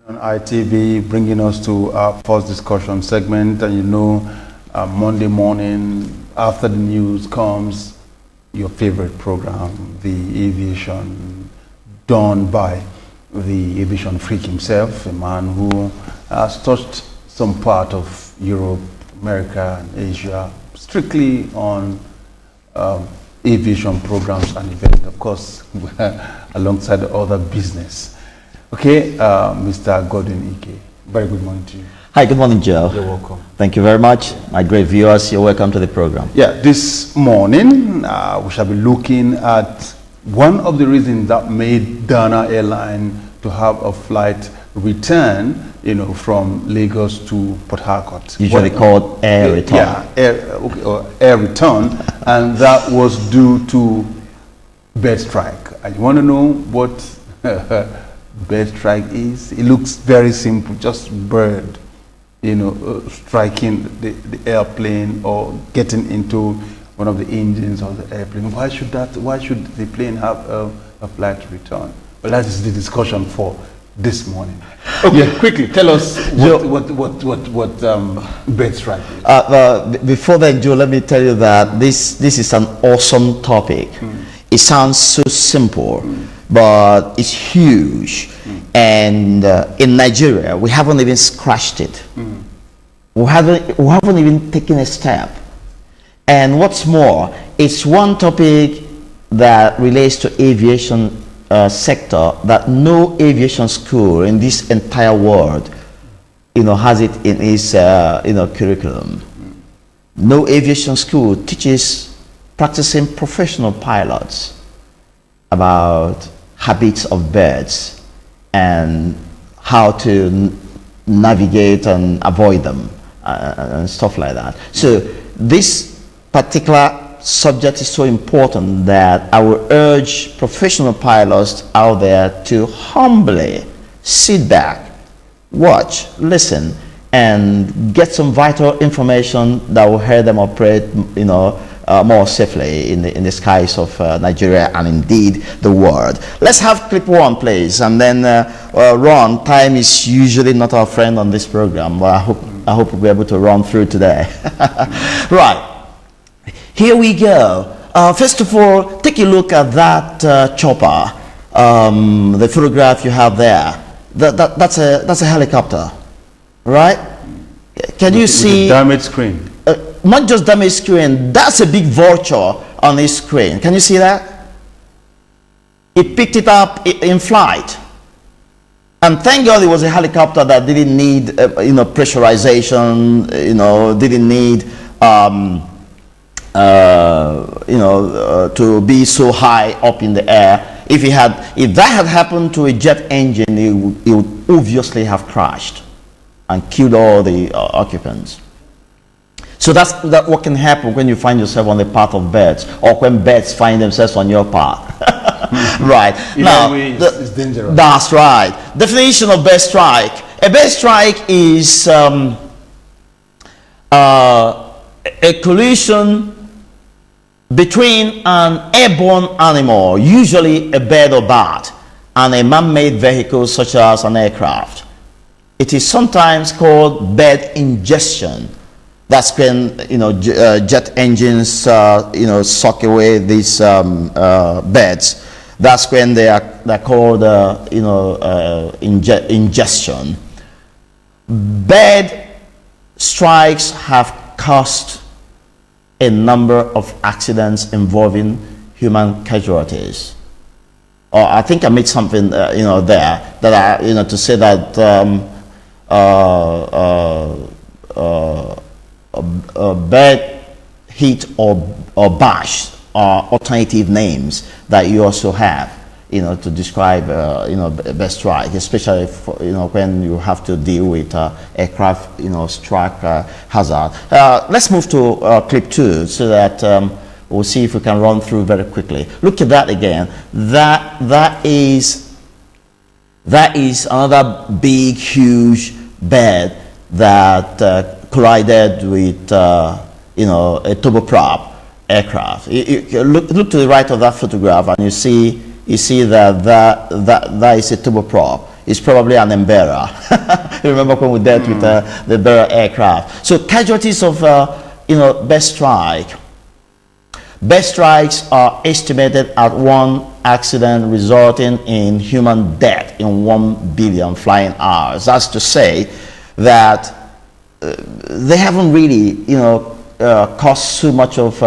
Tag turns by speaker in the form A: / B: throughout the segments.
A: On ITV, bringing us to our first discussion segment, and Monday morning after the news comes your favorite program, the aviation, done by the aviation freak himself, a man who has touched some part of Europe, America, and Asia, strictly on aviation programs and events, of course, alongside other business. Okay, Mr. Goddy, very good morning to you.
B: Hi, good morning, Joe.
A: You're welcome.
B: Thank you very much. My great viewers, you're welcome to the program.
A: Yeah, this morning we shall be looking at one of the reasons that made Dana Airline to have a flight return, from Lagos to Port Harcourt.
B: Usually called air return.
A: Yeah, air return, and that was due to bird strike. And you want to know what bird strike is? It looks very simple, just bird, striking the airplane or getting into one of the engines of the airplane. Why should the plane have a flight return? Well, that is the discussion for this morning. Okay, yeah, quickly tell us what bird strike is.
B: Before then, Joe, let me tell you that this is an awesome topic. It sounds so simple, but it's huge. And in Nigeria, we haven't even scratched it. We haven't even taken a step. And what's more, it's one topic that relates to aviation sector that no aviation school in this entire world, has it in its curriculum. No aviation school teaches practicing professional pilots about habits of birds and how to navigate and avoid them and stuff like that. So this particular subject is so important that I will urge professional pilots out there to humbly sit back, watch, listen, and get some vital information that will help them operate, more safely in the skies of Nigeria and indeed the world. Let's have clip one, please, and then Ron. Time is usually not our friend on this program, but I hope we'll be able to run through today. Right. Here we go. First of all, take a look at that chopper. The photograph you have there. That's a helicopter, right? Can you see?
A: Damaged screen.
B: Not just damaged screen. That's a big vulture on this screen. Can you see that? It picked it up in flight, and thank God it was a helicopter that didn't need, pressurization. Didn't need. To be so high up in the air. If that had happened to a jet engine, it would obviously have crashed and killed all the occupants. So that's what can happen when you find yourself on the path of birds, or when birds find themselves on your path. Right. Now,
A: it's dangerous.
B: That's right. Definition of bird strike. A bird strike is a collision between an airborne animal, usually a bird or bat, and a man-made vehicle such as an aircraft. It is sometimes called bird ingestion. That's when jet engines suck away these birds. That's when they're called ingestion. Bird strikes have caused a number of accidents involving human casualties. I think I made something there that to say that bird hit or bash are alternative names that you also have to describe bird strike, especially for, when you have to deal with aircraft strike hazard. Let's move to clip 2 so that we'll see if we can run through very quickly. Look at that again. That is another big, huge bird that collided with a turboprop aircraft. You look to the right of that photograph, and you see that is a turboprop. is probably an Embraer. Remember when we dealt with the Embraer aircraft. So casualties of best strike. Best strikes are estimated at one accident resulting in human death in 1 billion flying hours. That's to say that they haven't really, caused so much of,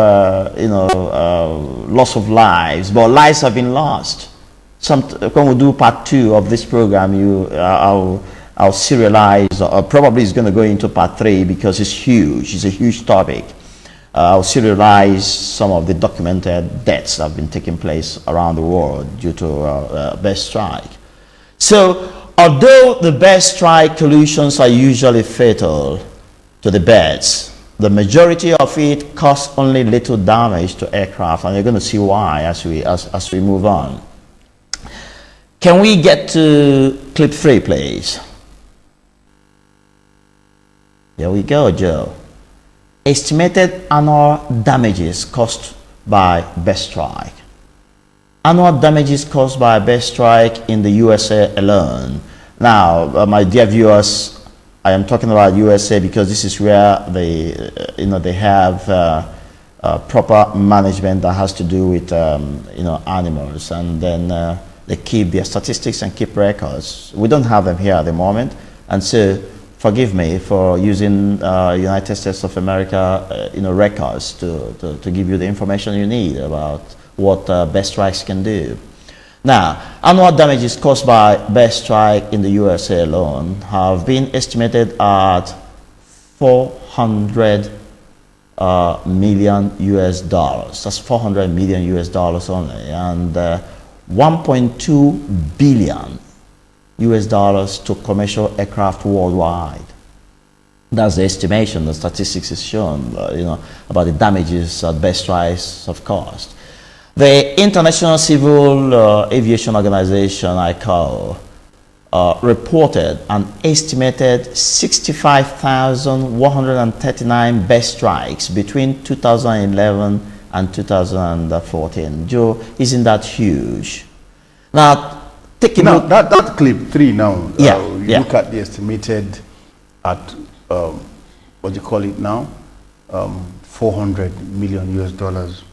B: loss of lives, but lives have been lost. When we do part 2 of this program, I'll serialize, or probably it's going to go into part 3 because it's huge. It's a huge topic. I'll serialize some of the documented deaths that have been taking place around the world due to best strike. So, although the best strike collisions are usually fatal to the birds, the majority of it cause only little damage to aircraft, and you're going to see why as we move on. Can we get to clip 3, please? Here we go, Joe. Estimated annual damages caused by best strike. Annual damages caused by best strike in the USA alone. Now, my dear viewers, I am talking about USA because this is where they have proper management that has to do with animals, and then they keep their statistics and keep records. We don't have them here at the moment, and so forgive me for using United States of America records to give you the information you need about what best strikes can do. Now, annual damages caused by best strike in the USA alone have been estimated at 400 million US dollars. That's 400 million US dollars only, and 1.2 billion US dollars to commercial aircraft worldwide. That's the estimation. The statistics is shown, about the damages that best strikes have caused. The International Civil Aviation Organization, ICAO, reported an estimated 65,139 best strikes between 2011 and 2014. Joe, isn't that huge? Now, take a look.
A: That clip 3 now,
B: yeah,
A: look at the estimated at, what do you call it now? 400 million US dollars.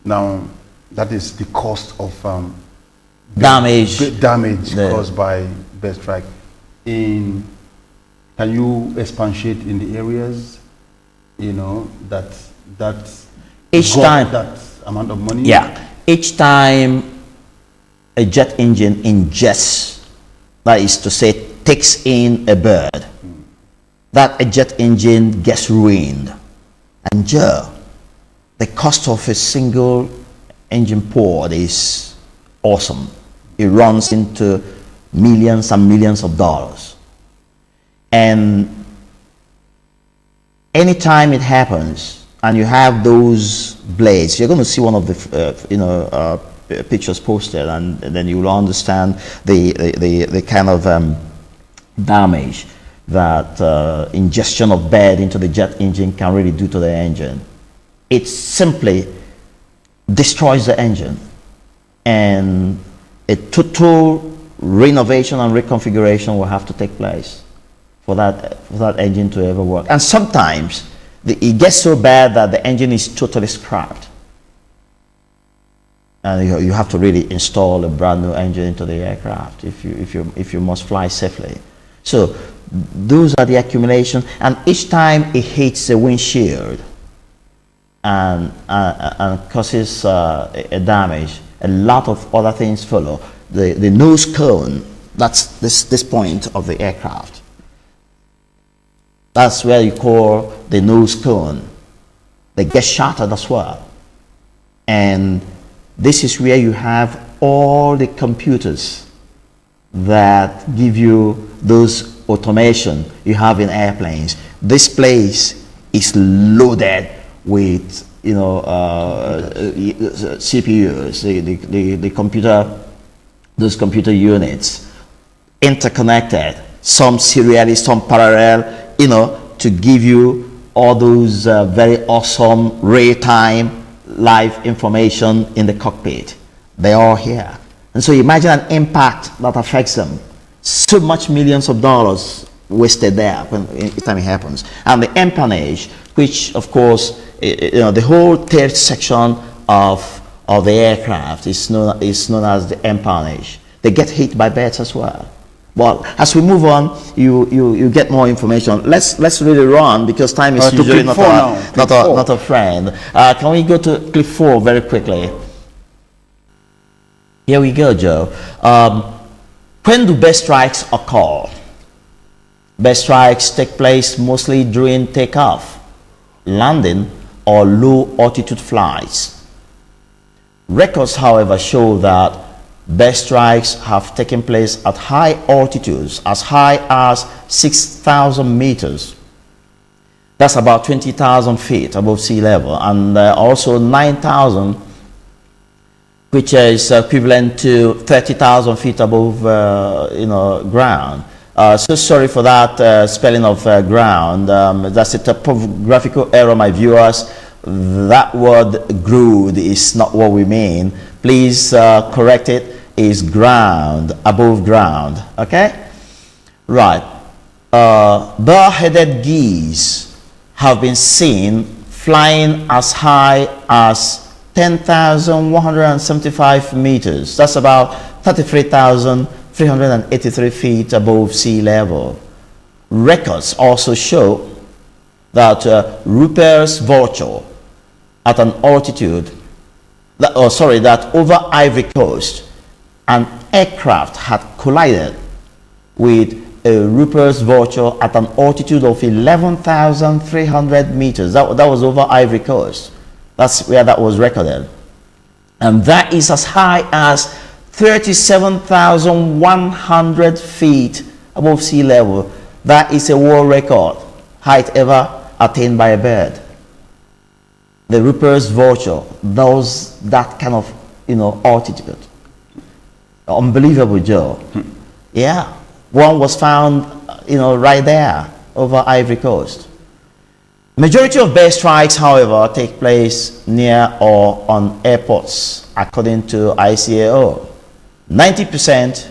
A: Now, that is the cost of damage caused by best strike. Can you expatiate in the areas, that
B: each time
A: that amount of money?
B: Yeah, each time a jet engine ingests, that is to say, takes in a bird, that a jet engine gets ruined. And Joe, the cost of a single engine port is awesome. It runs into millions and millions of dollars. And anytime it happens and you have those blades, you're going to see one of the pictures posted, and then you will understand the kind of damage that ingestion of bed into the jet engine can really do to the engine. It simply destroys the engine, and a total renovation and reconfiguration will have to take place for that engine to ever work. And sometimes it gets so bad that the engine is totally scrapped, and you have to really install a brand new engine into the aircraft if you must fly safely. So those are the accumulation, and each time it hits the windshield and causes a damage, a lot of other things follow. The nose cone, that's this point of the aircraft. That's where you call the nose cone. They get shattered as well. And this is where you have all the computers that give you those automation you have in airplanes. This place is loaded with CPUs, the computer, those computer units, interconnected, some serially, some parallel, to give you all those very awesome real-time live information in the cockpit. They're all here. And so imagine an impact that affects them. So much millions of dollars wasted there when each time it happens. And the empennage, which of course, the whole third section of the aircraft is known as the empennage. They get hit by birds as well. Well, as we move on, you get more information. Let's really run because time is usually not a friend. Can we go to clip 4 very quickly? Here we go, Joe. When do bird strikes occur? Bird strikes take place mostly during takeoff, landing, or low altitude flights. Records, however, show that bird strikes have taken place at high altitudes, as high as 6,000 meters. That's about 20,000 feet above sea level, and also 9,000, which is equivalent to 30,000 feet above, ground. So sorry for that spelling of ground. That's a typographical error, my viewers. That word GROUD is not what we mean. Please correct it. Is ground, above ground. Okay? Right. Bare-headed geese have been seen flying as high as 10,175 meters. That's about 33,383 feet above sea level. Records also show that Rupert's vulture at an altitude, that over Ivory Coast, an aircraft had collided with a Rupert's vulture at an altitude of 11,300 meters. That was over Ivory Coast. That's where that was recorded. And that is as high as 37,100 feet above sea level. That is a world record height ever attained by a bird. The Rupert's vulture does that kind of, altitude. Unbelievable, Joe. Yeah. One was found, right there over Ivory Coast. Majority of bird strikes, however, take place near or on airports, according to ICAO. 90%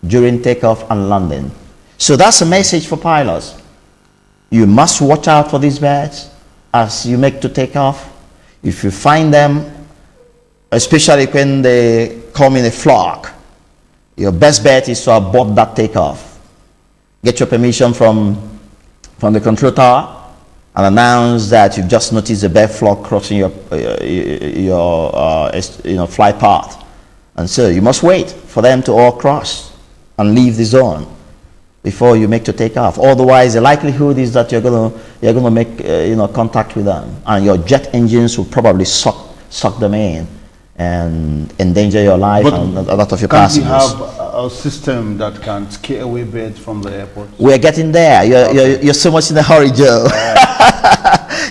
B: during takeoff and landing. So that's a message for pilots. You must watch out for these birds as you make to take off. If you find them, especially when they come in a flock, your best bet is to abort that takeoff. Get your permission from the control tower and announce that you've just noticed a bird flock crossing your flight path. And so you must wait for them to all cross and leave the zone before you make to take off. Otherwise, the likelihood is that you're gonna make contact with them, and your jet engines will probably suck them in and endanger your life and a lot of your passengers.
A: Can't you have a system that can scare away birds from the airport?
B: We're getting there. You're so much in a hurry, Joe.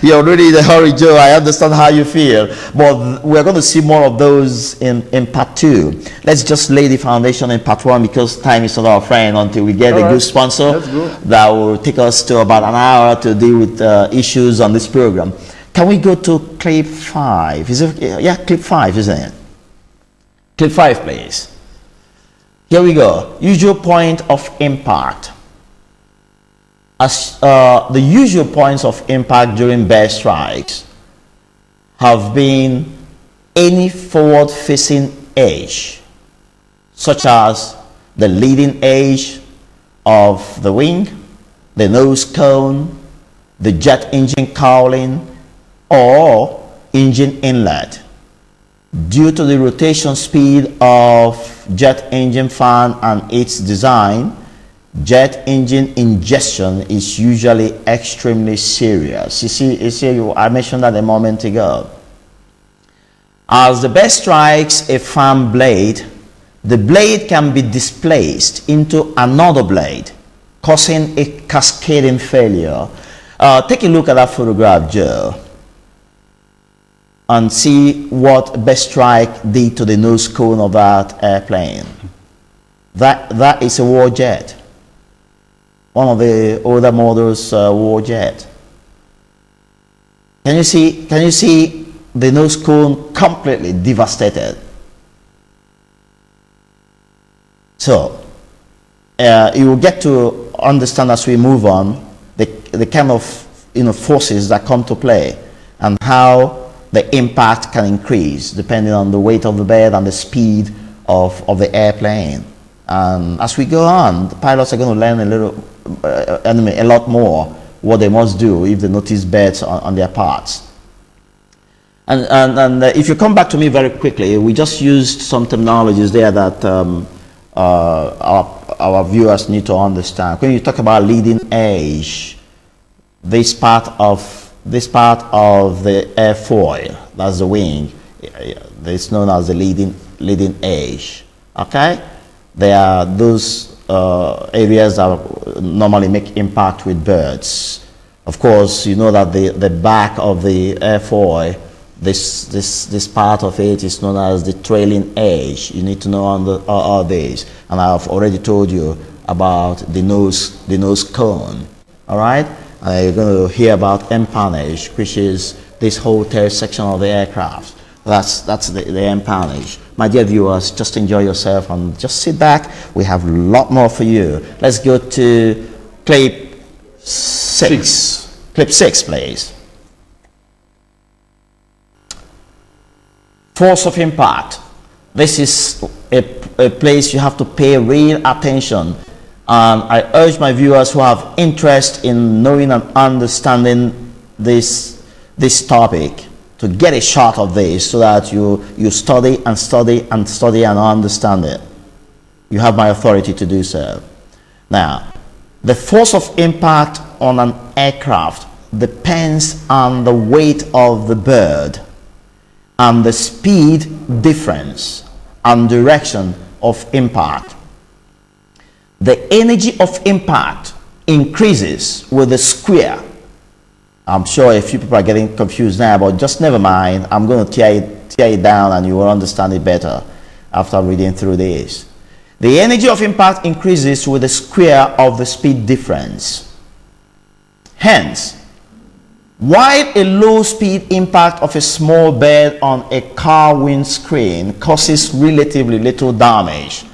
B: You're already in a hurry, Joe. I understand how you feel. But we're going to see more of those in part 2. Let's just lay the foundation in part 1 because time is not our friend until we get a good sponsor that will take us to about an hour to deal with issues on this program. Can we go to clip 5? Is it? Yeah, clip 5, isn't it? Clip 5, please. Here we go. Usual point of impact. As the usual points of impact during bird strikes have been any forward-facing edge, such as the leading edge of the wing, the nose cone, the jet engine cowling, or engine inlet. Due to the rotation speed of jet engine fan and its design, jet engine ingestion is usually extremely serious. You see, I mentioned that a moment ago. As the bird strikes a fan blade, the blade can be displaced into another blade, causing a cascading failure. Take a look at that photograph, Joe, and see what bird strike did to the nose cone of that airplane. That is a war jet. One of the older models war jet. Can you see the nose cone completely devastated? So you will get to understand as we move on the kind of forces that come to play and how the impact can increase depending on the weight of the bird and the speed of the airplane. And as we go on, the pilots are going to learn a lot more what they must do if they notice birds on their parts. And if you come back to me very quickly, we just used some terminologies there that our viewers need to understand. When you talk about leading edge, this part of the airfoil, that's the wing, it's known as the leading edge. Okay, there are those areas that normally make impact with birds. Of course, you know that the back of the airfoil, this part of it is known as the trailing edge. You need to know all these, and I've already told you about the nose cone. All right, you're going to hear about empennage, which is this whole tail section of the aircraft. That's the empennage. My dear viewers, just enjoy yourself and just sit back. We have a lot more for you. Let's go to clip 6. Clip 6, please. Force of impact. This is a place you have to pay real attention. I urge my viewers who have interest in knowing and understanding this topic to get a shot of this so that you study and study and study and understand it. You have my authority to do so. Now, the force of impact on an aircraft depends on the weight of the bird and the speed difference and direction of impact. The energy of impact increases with the square. I'm sure a few people are getting confused now, but just never mind. I'm going to tear it down and you will understand it better after reading through this. The energy of impact increases with the square of the speed difference. Hence, while a low speed impact of a small bird on a car windscreen causes relatively little damage,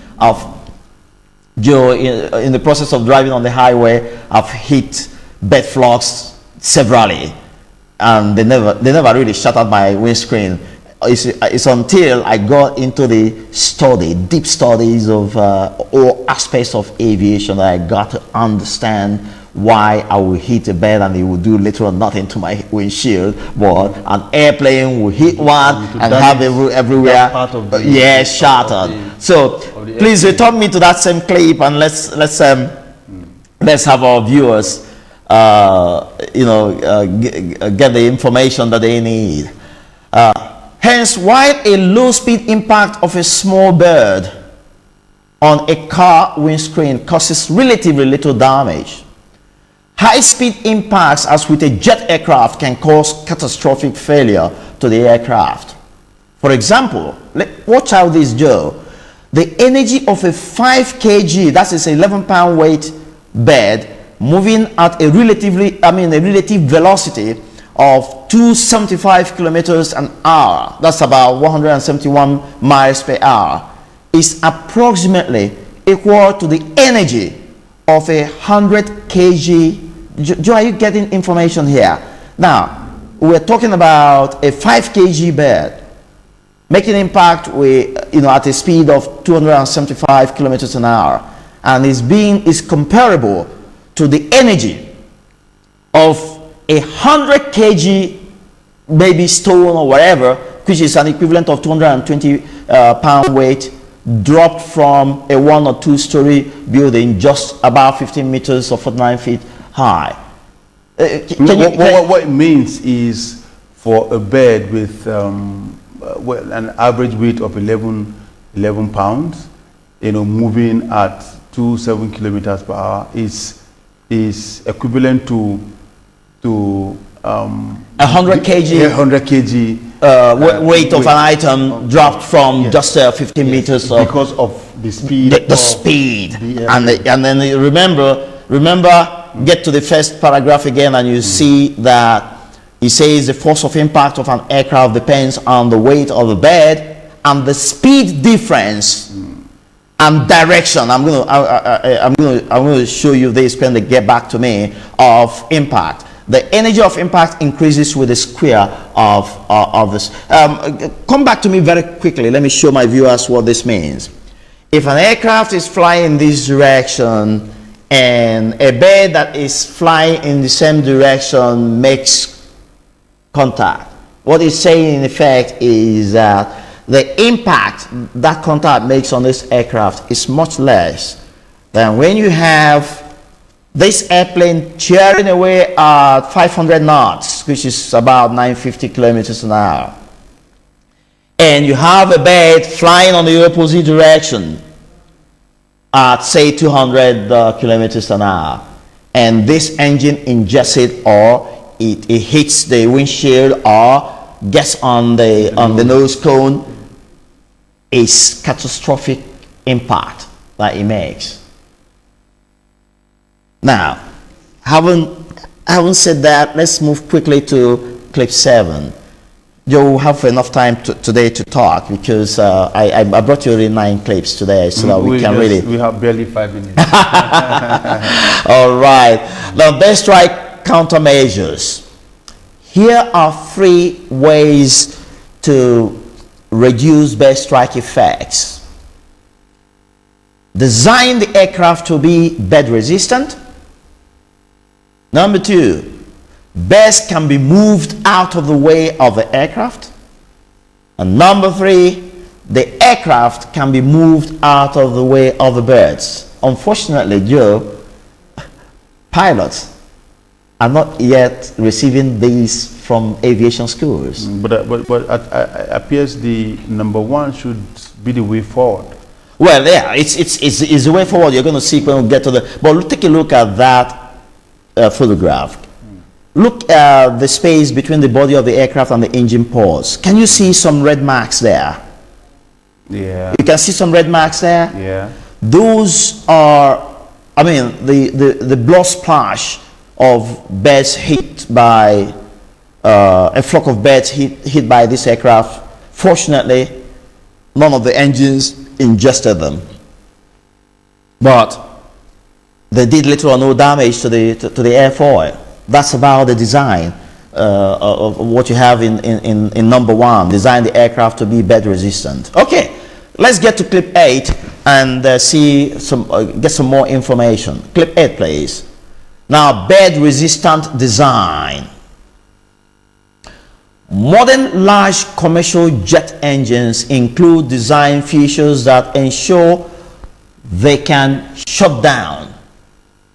B: Joe, in the process of driving on the highway, I've hit bird flocks severally, and they never really shattered my windscreen. It's until I got into the deep studies of all aspects of aviation that I got to understand why I will hit a bird and it will do little or nothing to my windshield, but an airplane will hit one and have everywhere shattered. So please return me to that same clip and let's have our viewers get the information that they need. Hence, while a low speed impact of a small bird on a car windscreen causes relatively little damage, high-speed impacts, as with a jet aircraft, can cause catastrophic failure to the aircraft. For example, watch out this, Joe. The energy of a 5 kg, that is 11-pound weight bird, moving at a relative velocity of 275 kilometers an hour, that's about 171 miles per hour, is approximately equal to the energy of 100 kg. Joe, are you getting information here? Now, we're talking about a 5 kg bird making impact with, at a speed of 275 kilometers an hour, and is comparable to the energy of 100 kg baby stone or whatever, which is an equivalent of 220 pound weight, dropped from a 1 or 2 story building just about 15 meters or 49 feet high.
A: What it means is for a bird with an average weight of 11 pounds, moving at 27 kilometers per hour is equivalent to
B: 100 kg.
A: 100 kg
B: weight of an item dropped from just 15 meters.
A: Because of the speed.
B: The speed. And then remember, get to the first paragraph again and you see that it says the force of impact of an aircraft depends on the weight of the bird and the speed difference and direction. I'm going to show you this when they get back to me, of impact. The energy of impact increases with the square of this. Come back to me very quickly. Let me show my viewers what this means. If an aircraft is flying in this direction and a bird that is flying in the same direction makes contact, what it's saying in effect is that the impact that contact makes on this aircraft is much less than when you have this airplane cheering away at 500 knots, which is about 950 kilometers an hour. And you have a bird flying on the opposite direction at, say, 200 kilometers an hour. And this engine ingests it, or it hits the windshield or gets on the nose cone. Is catastrophic impact that it makes. Now, having said that, let's move quickly to clip 7. You'll have enough time today to talk, because I brought you already 9 clips today, so that we can really.
A: We have barely 5 minutes.
B: All right. Now, best strike countermeasures. Here are 3 ways to reduce best strike effects. Design the aircraft to be bed resistant. Number 2, birds can be moved out of the way of the aircraft. And number 3, the aircraft can be moved out of the way of the birds. Unfortunately, Joe, pilots are not yet receiving these from aviation schools.
A: But appears the number 1 should be the way forward.
B: Well, yeah, it's the way forward. You're going to see when we get to the. But take a look at that photograph. Look at the space between the body of the aircraft and the engine pores. Can you see some red marks there?
A: Yeah.
B: You can see some red marks there?
A: Yeah.
B: Those are, I mean, the blood splash of birds hit by, a flock of birds hit by this aircraft. Fortunately, none of the engines ingested them. But they did little or no damage to the airfoil. That's about the design of what you have in number 1. Design the aircraft to be bed resistant. Okay, let's get to clip 8 and get some more information. Clip 8, please. Now, bed resistant design. Modern large commercial jet engines include design features that ensure they can shut down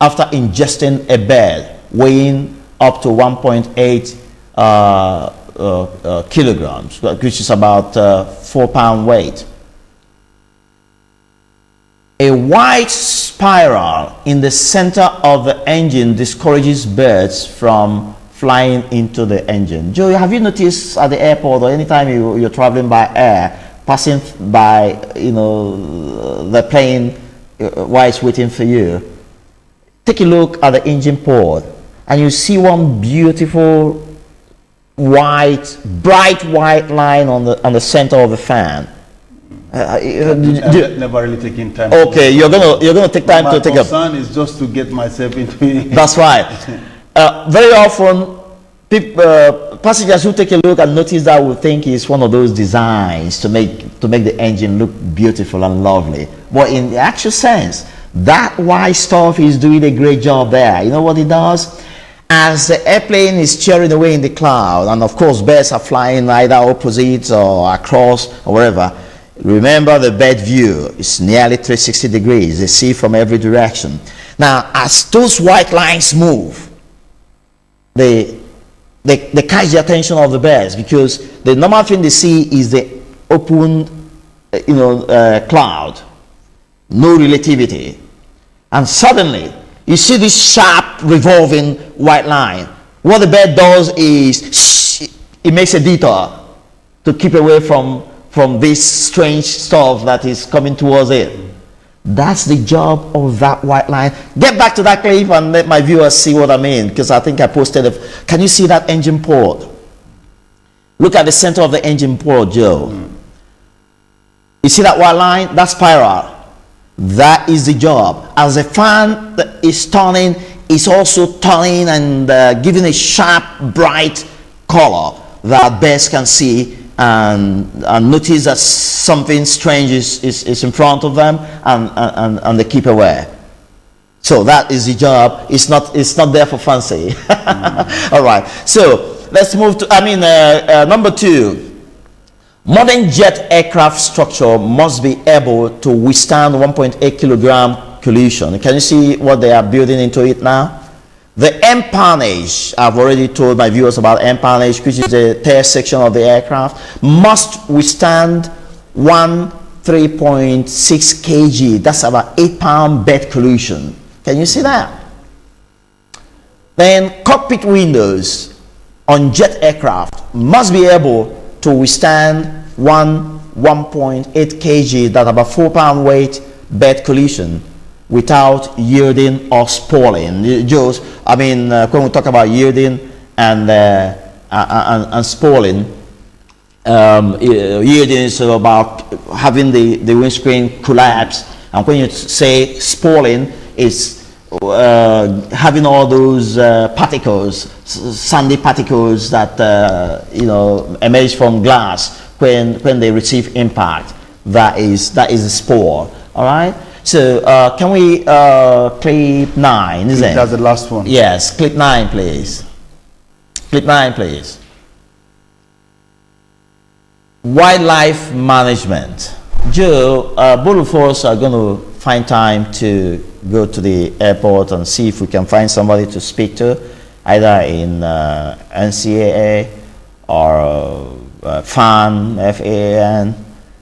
B: after ingesting a bed weighing up to 1.8 kilograms, which is about 4-pound weight. A white spiral in the center of the engine discourages birds from flying into the engine. Joe, have you noticed at the airport or anytime you're traveling by air, passing by, the plane while it's waiting for you, take a look at the engine port and you see one beautiful bright white line on the center of the fan.
A: Never really taking time.
B: Okay, you're gonna take time to take a.
A: My concern is just to get myself into it.
B: That's right. Very often, passengers who take a look and notice that will think it's one of those designs to make the engine look beautiful and lovely. But in the actual sense, that white stuff is doing a great job there. You know what it does? As the airplane is cheering away in the cloud, and of course birds are flying either opposite or across or wherever. Remember, the bird view is nearly 360 degrees. They see from every direction. Now, as those white lines move, they catch the attention of the birds, because the normal thing they see is the open, cloud, no relativity, and suddenly you see this sharp revolving white line. What the bird does is it makes a detour to keep away from this strange stuff that is coming towards it. That's the job of that white line. Get back to that clip and let my viewers see what I mean, because I think I posted it. Can you see that engine port? Look at the center of the engine port, Joe. You see that white line? That's spiral. That is the job. As a fan that is turning, is also turning and giving a sharp, bright color that birds can see and notice that something strange is in front of them, and they keep away. So that is the job. It's not there for fancy. All right. So let's move to number 2. Modern jet aircraft structure must be able to withstand 1.8 kilogram collision. Can you see what they are building into it now? The empennage, I've already told my viewers about empennage, which is the tail section of the aircraft, must withstand 3.6 kg. That's about 8-pound bed collision. Can you see that? Then cockpit windows on jet aircraft must be able to withstand 1.8 kg, that's about 4-pound weight bed collision, without yielding or spalling. When we talk about yielding and spalling, yielding is about having the windscreen collapse, and when you say spalling, it's having all those particles, sandy particles that emerge from glass when they receive impact. That is a spore. All right. So can we clip 9? Is it?
A: That's the last one.
B: Yes. Clip 9, please. Clip 9, please. Wildlife management. Joe, both of us are going to find time to go to the airport and see if we can find somebody to speak to, either in NCAA or FAN, FAN,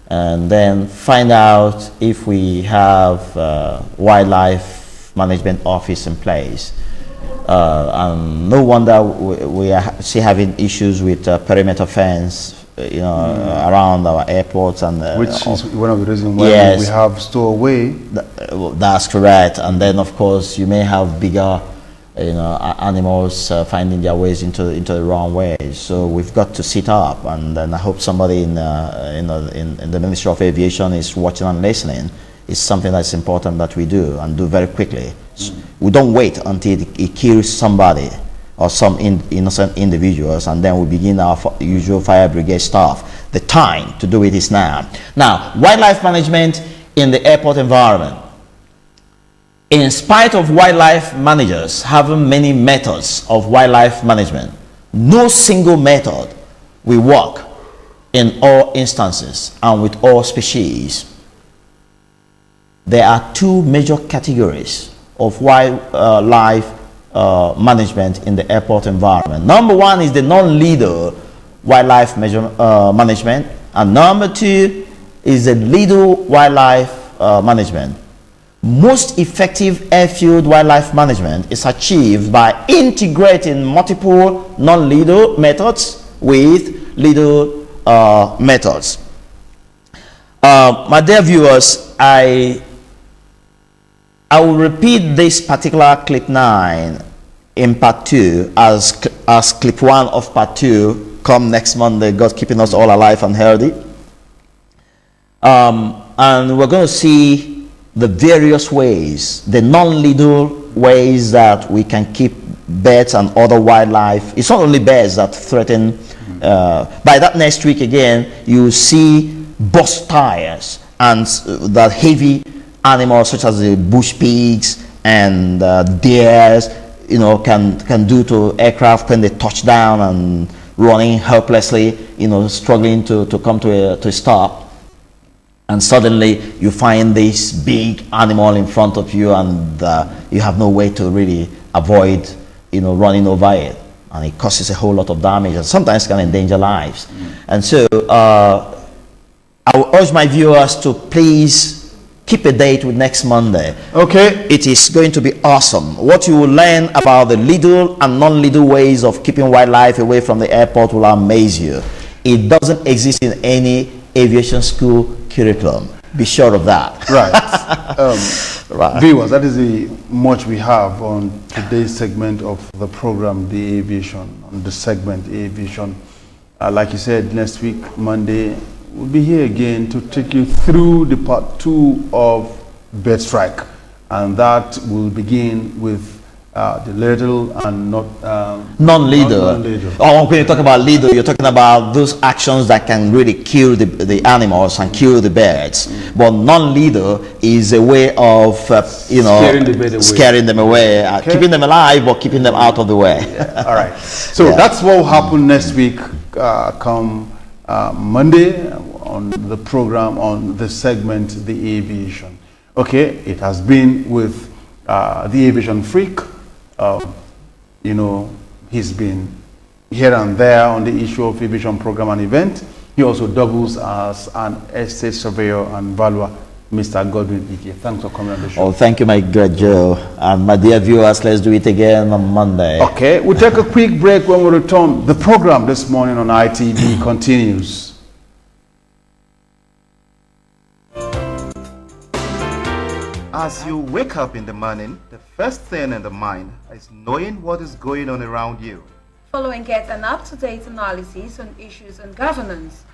B: and then find out if we have wildlife management office in place. And no wonder we are still having issues with perimeter fence, around our airports, and
A: which is one of the reasons why we have stowaway.
B: That's correct. And then of course you may have bigger animals finding their ways into the wrong ways. So we've got to sit up, and then I hope somebody in the Ministry of Aviation is watching and listening. It's something that's important that we do, and do very quickly. We don't wait until it kills somebody or some innocent individuals, and then we begin our usual fire brigade stuff. The time to do it is now. Now, wildlife management in the airport environment. In spite of wildlife managers having many methods of wildlife management, no single method will work in all instances and with all species. There are 2 major categories of wildlife management in the airport environment. Number 1 is the non-leader wildlife management, and number 2 is the leader wildlife management. Most effective airfield wildlife management is achieved by integrating multiple non-leader methods with leader methods. My dear viewers, I will repeat this particular clip 9 in part 2 as clip 1 of part 2 come next Monday, God keeping us all alive and healthy. And we're going to see the various ways, the non-leader ways that we can keep birds and other wildlife. It's not only birds that threaten. By that next week again, you see bus tires and that heavy animals such as the bush pigs and deers, can do to aircraft when they touch down and running helplessly, struggling to come to a stop. And suddenly you find this big animal in front of you, and you have no way to really avoid, running over it. And it causes a whole lot of damage and sometimes can endanger lives. And so I will urge my viewers to please keep a date with next Monday.
A: Okay.
B: It is going to be awesome. What you will learn about the legal and non-legal ways of keeping wildlife away from the airport will amaze you. It doesn't exist in any aviation school curriculum. Be sure of that.
A: Right.
B: Right.
A: Viewers, that is the much we have on today's segment of the program, The Aviation, on the segment Aviation. Like you said, next week, Monday, we'll be here again to take you through the part 2 of bird strike, and that will begin with the lethal and not
B: non-lethal. Oh, when you talk about lethal, you're talking about those actions that can really kill the animals and kill the birds. But non-lethal is a way of scaring them away,
A: Okay.
B: keeping them alive, but keeping them out of the way.
A: Yeah. All right. So that's what will happen next week, come Monday, on the program, on the segment, the aviation. Okay, it has been with the aviation freak. He's been here and there on the issue of aviation program and event. He also doubles as an estate surveyor and valuer, Mr. Godwin Ike. Thanks for coming on the show.
B: Oh, thank you, my great Joe. And my dear viewers, let's do it again on Monday.
A: Okay, we'll take a quick break. When we return, the program this morning on ITV continues.
C: As you wake up in the morning, the first thing in the mind is knowing what is going on around you.
D: Follow and get an up-to-date analysis on issues and governance.